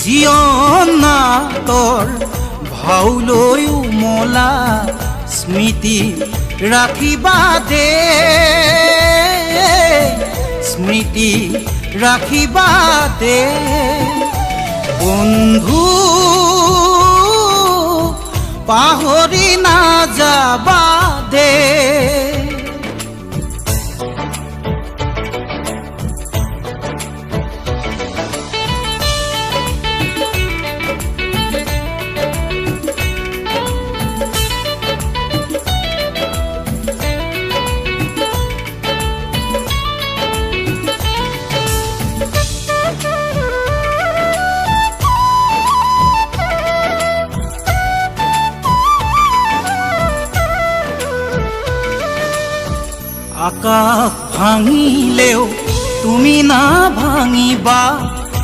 জীৱন নাটৰ ভাওলৈ উমলা স্মৃতি ৰাখিবা দে, স্মৃতি ৰাখিবা দে বন্ধু, পাহৰি নাযাবা দে। আকাশ ভাঙিলেও তুমি না ভাঙিবা,